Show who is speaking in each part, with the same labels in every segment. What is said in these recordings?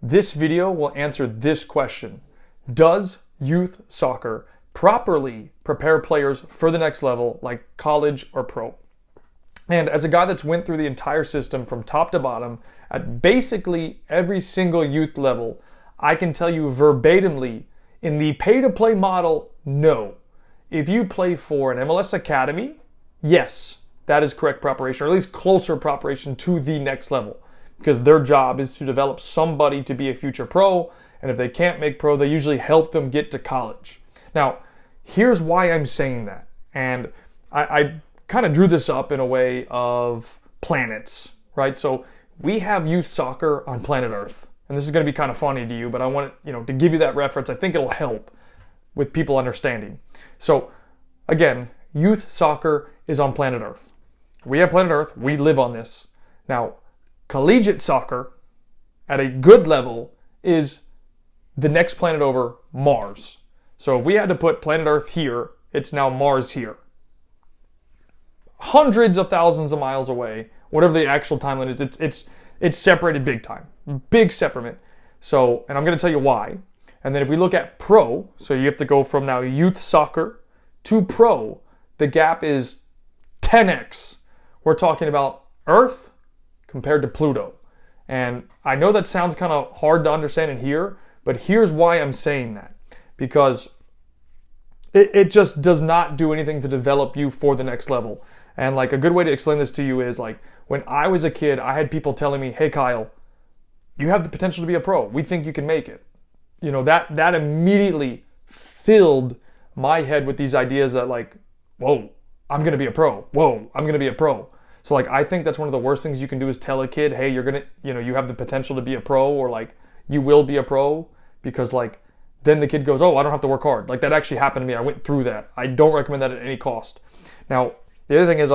Speaker 1: This video will answer this question. Does youth soccer properly prepare players for the next level like college or pro? And as a guy that's went through the entire system from top to bottom at basically every single youth level, I can tell you verbatimly, in the pay-to-play model, no. If you play for an MLS Academy, yes, that is correct preparation, or at least closer preparation to the next level, because their job is to develop somebody to be a future pro, and if they can't make pro, they usually help them get to college. Now, here's why I'm saying that, and I kind of drew this up in a way of planets, right? So we have youth soccer on planet Earth, and this is going to be kind of funny to you, but I want to give you that reference. I think it'll help with people understanding. So again, youth soccer is on planet Earth. We have planet Earth. We live on this. Now, collegiate soccer at a good level is the next planet over, Mars. So if we had to put planet Earth here, it's now Mars here. Hundreds of thousands of miles away, whatever the actual timeline is, it's separated big time. Big separate. So, and I'm going to tell you why. And then if we look at pro, so you have to go from now youth soccer to pro, the gap is 10x. We're talking about Earth compared to Pluto. And I know that sounds kind of hard to understand and hear, but here's why I'm saying that. Because it just does not do anything to develop you for the next level. And like a good way to explain this to you is like when I was a kid, I had people telling me, hey Kyle, you have the potential to be a pro. We think you can make it. You know, that immediately filled my head with these ideas that like, whoa, I'm going to be a pro. Whoa, I'm going to be a pro. So like, I think that's one of the worst things you can do is tell a kid, hey, you're going to, you have the potential to be a pro, or like you will be a pro, because like then the kid goes, oh, I don't have to work hard. Like that actually happened to me. I went through that. I don't recommend that at any cost. Now, the other thing is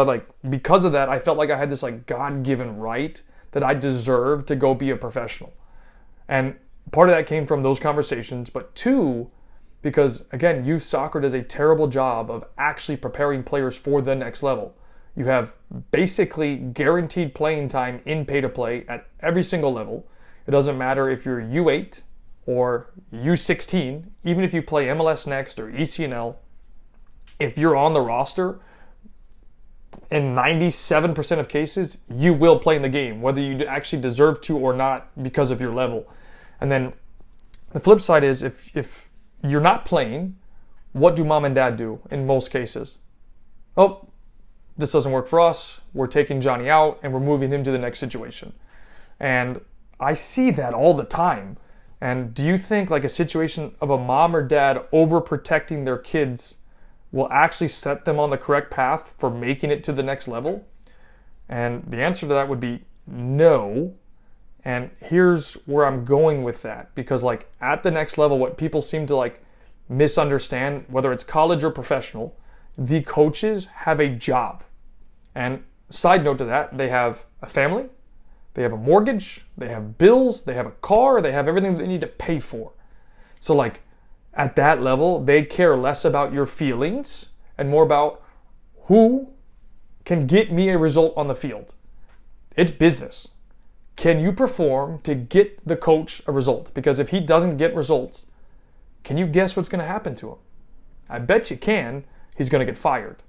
Speaker 1: because of that, I felt like I had this like God-given right that I deserved to go be a professional. And part of that came from those conversations, but two, because again, youth soccer does a terrible job of actually preparing players for the next level. You have basically guaranteed playing time in pay-to-play at every single level. It doesn't matter if you're U8 or U16, even if you play MLS Next or ECNL, if you're on the roster, in 97% of cases, you will play in the game, whether you actually deserve to or not because of your level. And then the flip side is if you're not playing, what do mom and dad do in most cases? Oh, this doesn't work for us. We're taking Johnny out and we're moving him to the next situation. And I see that all the time. And do you think like a situation of a mom or dad overprotecting their kids will actually set them on the correct path for making it to the next level? And the answer to that would be no. And here's where I'm going with that, because like at the next level, what people seem to like misunderstand, whether it's college or professional, the coaches have a job. And side note to that, they have a family, they have a mortgage, they have bills, they have a car, they have everything they need to pay for. So like at that level, they care less about your feelings and more about who can get me a result on the field. It's business. Can you perform to get the coach a result? Because if he doesn't get results, can you guess what's going to happen to him? I bet you can. He's going to get fired.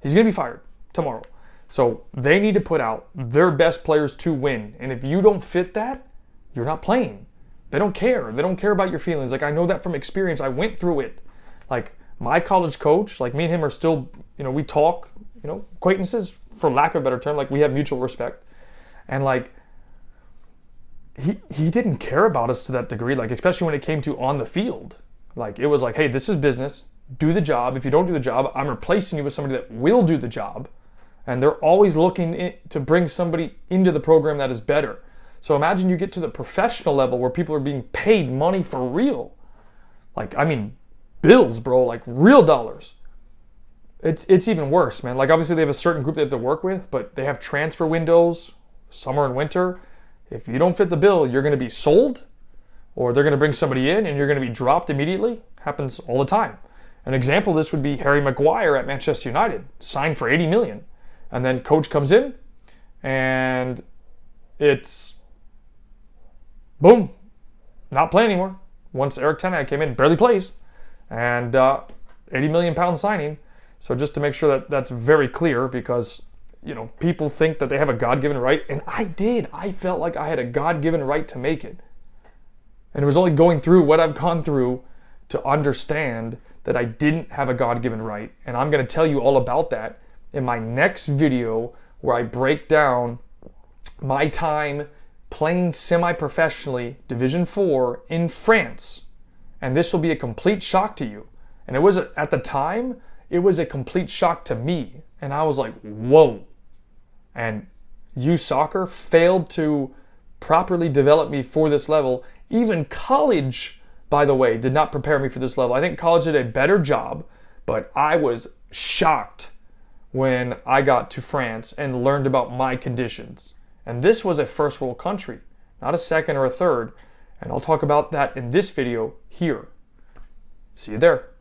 Speaker 1: He's going to be fired tomorrow. So they need to put out their best players to win. And if you don't fit that, you're not playing. They don't care. They don't care about your feelings. Like I know that from experience. I went through it. Like my college coach, like me and him are still, we talk, acquaintances, for lack of a better term, like we have mutual respect. And like he didn't care about us to that degree, like especially when it came to on the field. Like it was like, hey, this is business. Do the job. If you don't do the job, I'm replacing you with somebody that will do the job. And they're always looking to bring somebody into the program that is better. So imagine you get to the professional level where people are being paid money for real. Like, I mean, bills, bro, like real dollars. It's even worse, man. Like obviously they have a certain group they have to work with, but they have transfer windows, summer and winter. If you don't fit the bill, you're going to be sold, or they're going to bring somebody in and you're going to be dropped immediately. Happens all the time. An example of this would be Harry Maguire at Manchester United, signed for 80 million. And then coach comes in and it's boom, not playing anymore. Once Eric Ten Hag came in, barely plays, and 80 million pound signing. So just to make sure that that's very clear, because people think that they have a God-given right, and I did. I felt like I had a God-given right to make it, and it was only going through what I've gone through to understand that I didn't have a God-given right. And I'm going to tell you all about that in my next video, where I break down my time playing semi-professionally Division 4 in France. And this will be a complete shock to you. And it was, at the time, it was a complete shock to me. And I was like, whoa. And youth soccer failed to properly develop me for this level. Even college, by the way, did not prepare me for this level. I think college did a better job, but I was shocked when I got to France and learned about my conditions. And this was a first world country, not a second or a third. And I'll talk about that in this video here. See you there.